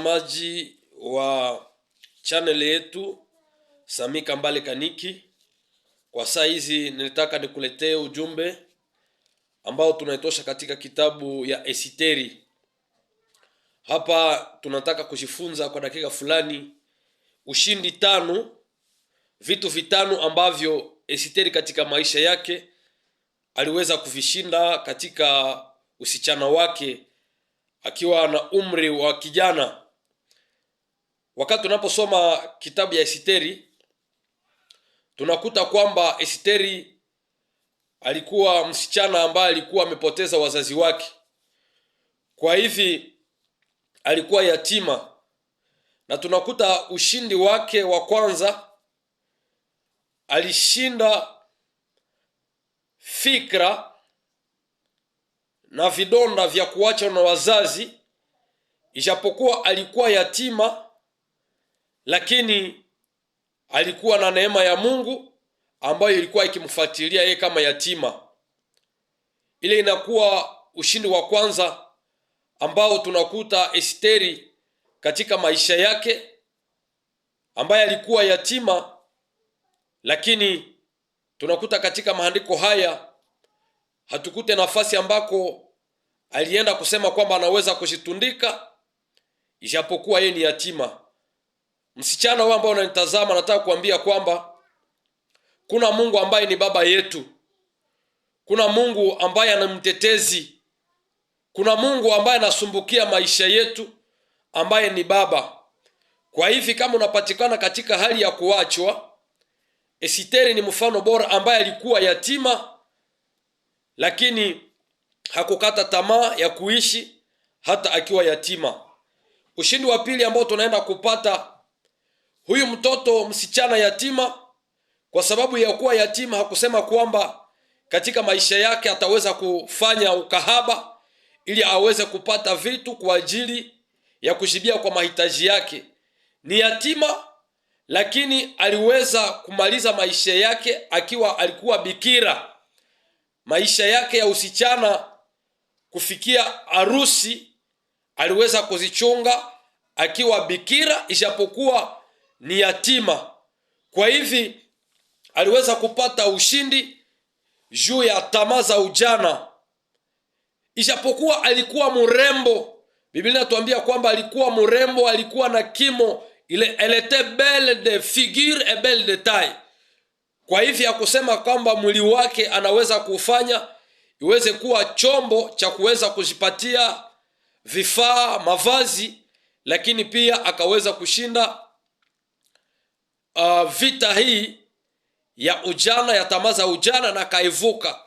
Maji wa channel yetu Sami Kambale Kaniki. Kwa saa hizi nilitaka nikuletee ujumbe ambao tunaitosha katika kitabu ya Esiteri. Hapa tunataka kujifunza kwa dakika fulani ushindi tano, vitu vitano ambavyo Esiteri katika maisha yake aliweza kuvishinda katika usichana wake akiwa na umri wa kijana. Wakati tunaposoma kitabu ya Esiteri, tunakuta kwamba Esiteri alikuwa msichana ambaye alikuwa amepoteza wazazi wake. Kwa hivi alikuwa yatima, na tunakuta ushindi wake wa kwanza, alishinda fikra na vidonda vya kuacha na wazazi. Ijapokuwa alikuwa yatima, lakini alikuwa na neema ya Mungu ambayo ilikuwa ikimfuatilia yeye kama yatima. Ile inakuwa ushindi wa kwanza ambao tunakuta Esiteri katika maisha yake, ambaye alikuwa yatima, lakini tunakuta katika maandiko haya hatukute nafasi ambako alienda kusema kwamba anaweza kujitundika ijapokuwa yeye ni yatima. Msichana wewe ambao unanitazama, nataka kuambia kwamba kuna Mungu ambaye ni baba yetu. Kuna Mungu ambaye anamtetezi. Kuna Mungu ambaye anasumbukia maisha yetu, ambaye ni baba. Kwa hivi kama unapatikana katika hali ya kuachwa, Esiteri ni mfano bora ambaye alikuwa yatima, lakini hakukata tamaa ya kuishi hata akiwa yatima. Ushindi wa pili ambao tunaenda kupata, huyu mtoto msichana yatima, kwa sababu ya kuwa yatima, hakusema kwamba katika maisha yake ataweza kufanya ukahaba ili aweze kupata vitu kwa ajili ya kushibia kwa mahitaji yake. Ni yatima, lakini aliweza kumaliza maisha yake akiwa alikuwa bikira. Maisha yake ya usichana kufikia harusi aliweza kuzichunga akiwa bikira, ijapokuwa ni yatima. Kwa hivi aliweza kupata ushindi juu ya tamaa za ujana. Ijapokuwa alikuwa mrembo, Biblia inatuambia kwamba alikuwa mrembo, alikuwa na kimo, elle était belle de figure et belle de taille. Kwa hivi akusema kwamba mwili wake anaweza kufanya iweze kuwa chombo cha kuweza kujipatia vifaa, mavazi, lakini pia akaweza kushinda vita hii ya ujana, ya tamaa za ujana, na kaivuka.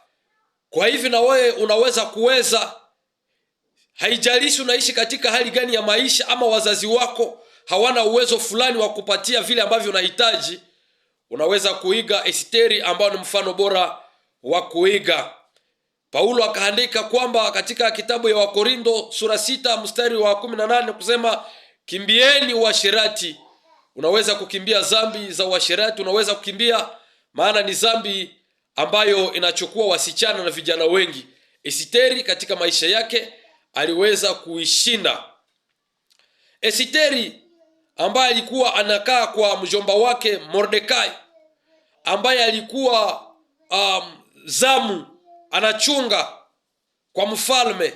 Kwa hivi na wewe unaweza haijalishi unaishi katika hali gani ya maisha, ama wazazi wako hawana uwezo fulani wa kupatia vile ambavyo unahitaji, unaweza kuiga Esiteri ambao ni mfano bora wa kuiga. Paulo akaandika kwamba katika kitabu ya Wakorintho sura 6 mstari wa 18 kusema, kimbieni uasherati. Unaweza kukimbia dhambi za uasherati, unaweza kukimbia, maana ni dhambi ambayo inachukua wasichana na vijana wengi. Esiteri katika maisha yake aliweza kuishinda. Esiteri ambaye alikuwa anakaa kwa mjomba wake Mordekai, ambaye alikuwa zamu anachunga kwa mfalme.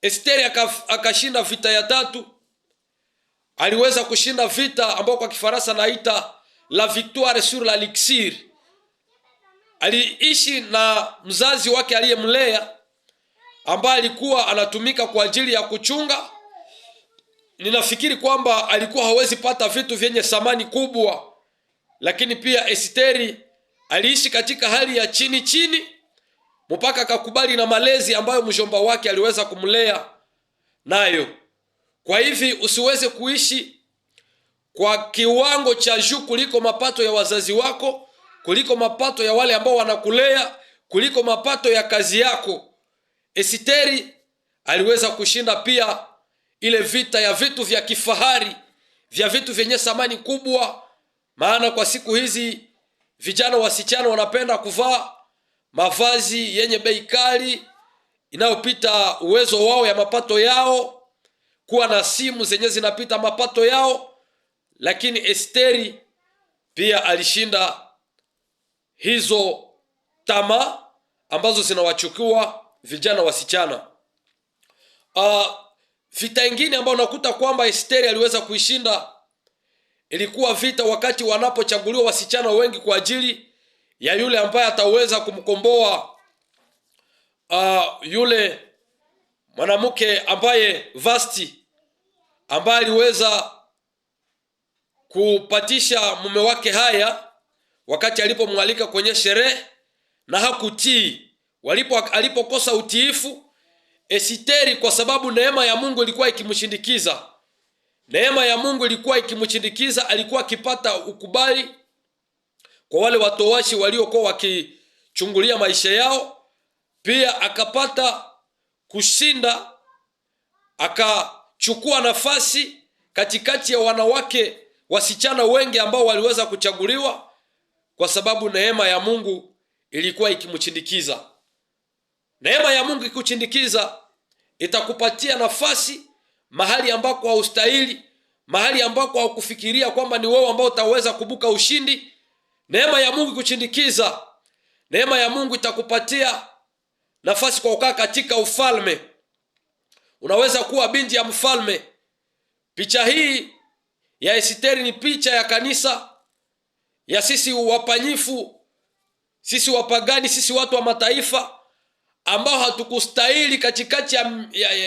Esiteri akashinda vita ya tatu. Aliweza kushinda vita ambao kwa Kifaransa naita la victoire sur la elixir. Aliishi na mzazi wake aliyemlea, ambaye alikuwa anatumika kwa ajili ya kuchunga. Ninafikiri kwamba alikuwa hawezi pata vitu vyenye thamani kubwa, lakini pia Esiteri aliishi katika hali ya chini chini mpaka akakubali na malezi ambayo mjomba wake aliweza kumlea nayo. Kwa hivi usiweze kuishi kwa kiwango cha juu kuliko mapato ya wazazi wako, kuliko mapato ya wale ambao wanakulea, kuliko mapato ya kazi yako. Esiteri aliweza kushinda pia ile vita ya vitu vya kifahari, vya vitu vyenye thamani kubwa. Maana kwa siku hizi vijana wasichana wanapenda kuvaa mavazi yenye bei kali inayopita uwezo wao ya mapato yao. kuwa na simu zenye zinapita mapato yao, lakini Esteri pia alishinda hizo tamaa ambazo zinawachukua vijana wasichana. Vita ingine ambayo unakuta kwamba Esteri aliweza kuishinda ilikuwa vita wakati wanapochaguliwa wasichana wengi kwa ajili ya yule ambaye ataweza kumkomboa yule mwanamke ambaye Vasti, ambaye aliweza kupatisha mume wake haya wakati alipomwalika kwenye sherehe na hakutii. Alipokosa utiifu, Esteri, kwa sababu neema ya Mungu ilikuwa ikimshindikiza, alikuwa akipata ukubali kwa wale watowashi waliokuwa wakichungulia maisha yao. Pia akapata kushinda, akachukua nafasi katikati ya wanawake wasichana wengi ambao waliweza kuchaguliwa, kwa sababu neema ya Mungu ilikuwa ikimchindikiza. Neema ya Mungu ikuchindikiza, itakupatia nafasi mahali ambako haustahili, mahali ambako haukufikiria kwamba ni wewe ambao utaweza kubuka ushindi. Neema ya Mungu ikuchindikiza, neema ya Mungu itakupatia nafasi kwa kukaa katika ufalme. Unaweza kuwa binti ya mfalme. Picha hii ya Esteri ni picha ya kanisa, ya sisi wapanyifu, sisi wapagani, sisi watu wa mataifa ambao hatukustahili katikati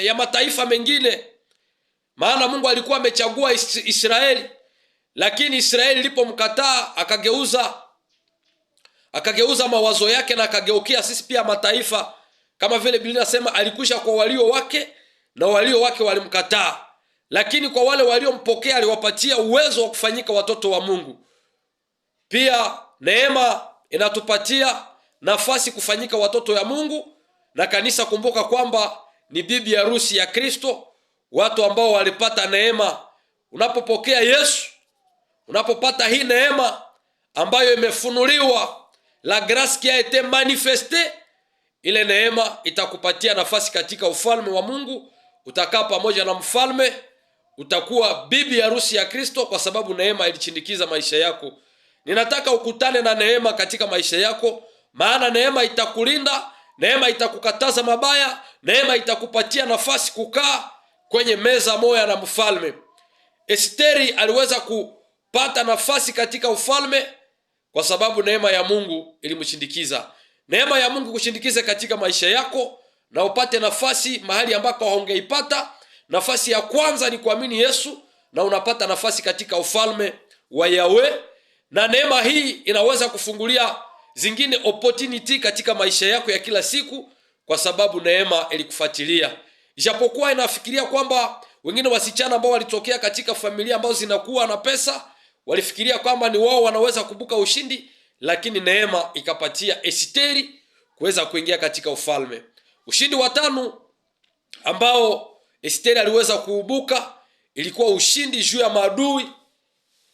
ya mataifa mengine. Maana Mungu alikuwa amechagua Israeli, lakini Israeli ilipomkataa akageuza mawazo yake na akageukia sisi pia mataifa, kama vile Biblia inasema alikwisha kwa walio wake na walio wake walimkataa, lakini kwa wale waliompokea aliwapatia uwezo wa kufanyika watoto wa Mungu. Pia neema inatupatia nafasi kufanyika watoto ya Mungu, na kanisa, kumbuka kwamba ni bibi harusi ya Kristo, watu ambao walipata neema. Unapopokea Yesu, unapopata hii neema ambayo imefunuliwa, la grâce qui a été manifestée, ile neema itakupatia nafasi katika ufalme wa Mungu. Utakaa pamoja na mfalme, utakuwa bibi harusi ya Kristo, kwa sababu neema ilichindikiza maisha yako. Ninataka ukutane na neema katika maisha yako, maana neema itakulinda, neema itakukataza mabaya, neema itakupatia nafasi kukaa kwenye meza moja na mfalme. Esteri aliweza kupata nafasi katika ufalme kwa sababu neema ya Mungu ilimshindikiza. Neema ya Mungu kushindikize katika maisha yako na upate nafasi mahali ambako haungeipata. Nafasi ya kwanza ni kuamini Yesu, na unapata nafasi katika ufalme wa Yahweh, na neema hii inaweza kufungulia zingine opportunity katika maisha yako ya kila siku, kwa sababu neema ilikufuatilia. Ijapokuwa inafikiria kwamba wengine wasichana ambao walitokea katika familia ambazo zinakuwa na pesa walifikiria kwamba ni wao wanaweza kubuka ushindi, lakini neema ikapatia Esteri kuweza kuingia katika ufalme. Ushindi wa tano ambao Esteri aliweza kuubuka ilikuwa ushindi juu ya maadui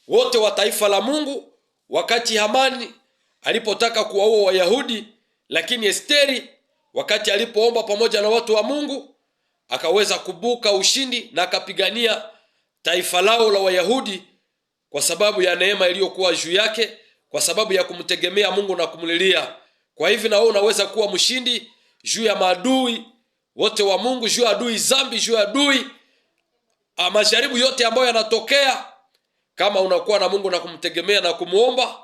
wote wa taifa la Mungu. Wakati Hamani alipotaka kuwaua Wayahudi, lakini Esteri wakati alipoomba pamoja na watu wa Mungu akaweza kubuka ushindi na akapigania taifa lao la Wayahudi, kwa sababu ya neema iliyokuwa juu yake, kwa sababu ya kumtegemea Mungu na kumlilia. Kwa hivyo na wewe unaweza kuwa mshindi juu ya maadui wote wa Mungu, juu ya adui zambi, juu ya adui majaribu yote ambayo yanatokea. Kama unakuwa na Mungu na kumtegemea na kumuomba,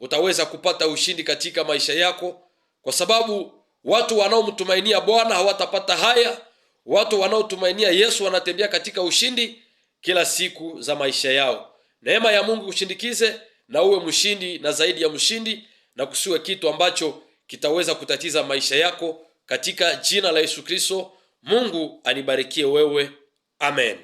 utaweza kupata ushindi katika maisha yako, kwa sababu watu wanaomtumainia Bwana hawatapata haya. Watu wanaotumainia Yesu wanatembea katika ushindi kila siku za maisha yao. Neema ya Mungu kushindikize na uwe mshindi na zaidi ya mshindi, na kusiwe kitu ambacho kitaweza kutatiza maisha yako, katika jina la Yesu Kristo. Mungu anibarikie wewe. Amen.